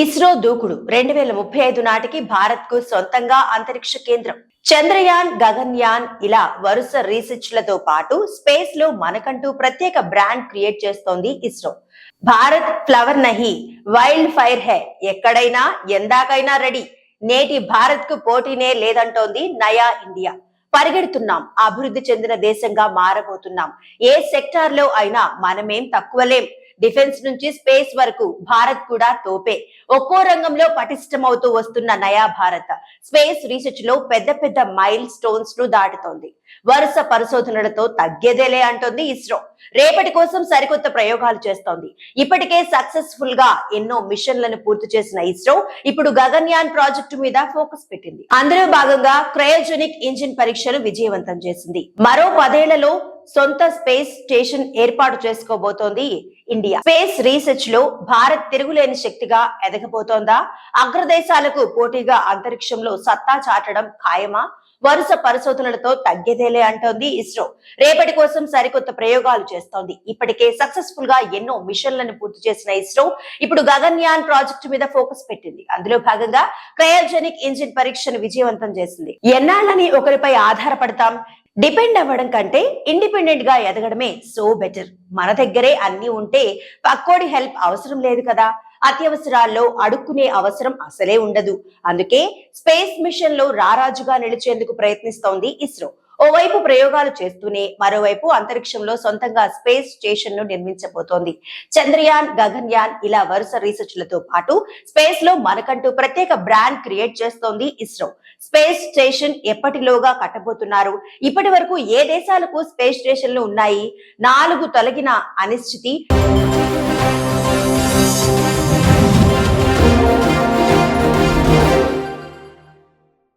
ఇస్రో దూకుడు 2035 నాటికి భారత్ కు సొంతంగా అంతరిక్ష కేంద్రం. చంద్రయాన్, గగన్యాన్ ఇలా వరుస రీసెర్చ్లతో పాటు స్పేస్ లో మనకంటూ ప్రత్యేక బ్రాండ్ క్రియేట్ చేస్తోంది ఇస్రో. భారత్ ఫ్లవర్ నహి, వైల్డ్ ఫైర్ హై, ఎక్కడైనా ఎందాకైనా రెడీ. నేటి భారత్ కు పోటీనే లేదంటోంది నయా ఇండియా. పరిగెడుతున్నాం, అభివృద్ధి చెందిన దేశంగా మారబోతున్నాం. ఏ సెక్టార్ లో అయినా మనమేం తక్కువలేం. డిఫెన్స్ నుంచి స్పేస్ వరకు భారత్ కూడా తోపే. ఒక్కో రంగంలో పటిష్టమవుతూ వస్తున్న నయా భారత్ స్పేస్ రీసెర్చ్ లో పెద్ద పెద్ద మైల్ స్టోన్స్ ను దాటుతోంది. వరుస పరిశోధనలతో తగ్గేదేలే అంటోంది ఇస్రో. రేపటి కోసం సరికొత్త ప్రయోగాలు చేస్తోంది. ఇప్పటికే సక్సెస్ఫుల్ గా ఎన్నో మిషన్లను పూర్తి చేసిన ఇస్రో ఇప్పుడు గగన్యాన్ ప్రాజెక్టు మీద ఫోకస్ పెట్టింది. అందులో భాగంగా క్రయోజెనిక్ ఇంజిన్ పరీక్షలు విజయవంతం చేసింది. మరో 10 ఏళ్లలో సొంత స్పేస్ స్టేషన్ ఏర్పాటు చేసుకోబోతోంది ఇండియా. స్పేస్ రీసెర్చ్ లో భారత్ తిరుగులేని శక్తిగా ఎదగబోతోందా? అగ్రదేశాలకు పోటీగా అంతరిక్షంలో సత్తా చాటడం ఖాయమా? వరుస పరిశోధనలతో తగ్గేదేలే అంటోంది ఇస్రో. రేపటి కోసం సరికొత్త ప్రయోగాలు చేస్తోంది. ఇప్పటికే సక్సెస్ఫుల్ గా ఎన్నో మిషన్లను పూర్తి చేసిన ఇస్రో ఇప్పుడు గగన్యాన్ ప్రాజెక్టు మీద ఫోకస్ పెట్టింది. అందులో భాగంగా క్రయోజెనిక్ ఇంజిన్ పరీక్షను విజయవంతం చేసింది. ఎన్నాళ్ళని ఒకరిపై ఆధారపడతాం? డిపెండ్ అవ్వడం కంటే ఇండిపెండెంట్ గా ఎదగడమే సో బెటర్. మన దగ్గరే అన్ని ఉంటే పక్కోడి హెల్ప్ అవసరం లేదు కదా. అత్యవసరాల్లో అడుక్కునే అవసరం అసలే ఉండదు. అందుకే స్పేస్ మిషన్ లో రారాజుగా నిలిచేందుకు ప్రయత్నిస్తోంది ఇస్రో. ఓవైపు ప్రయోగాలు చేస్తూనే మరోవైపు అంతరిక్షంలో సొంతంగా స్పేస్ స్టేషన్ ను నిర్మించబోతోంది. చంద్రయాన్, గగన్యాన్ ఇలా వరుస రీసెర్చ్లతో పాటు స్పేస్ లో మనకంటూ ప్రత్యేక బ్రాండ్ క్రియేట్ చేస్తోంది ఇస్రో. స్పేస్ స్టేషన్ ఎప్పటిలోగా కట్టబోతున్నారు? ఇప్పటి వరకు ఏ దేశాలకు స్పేస్ స్టేషన్లు ఉన్నాయి? 4 తొలగిన అనిశ్చితి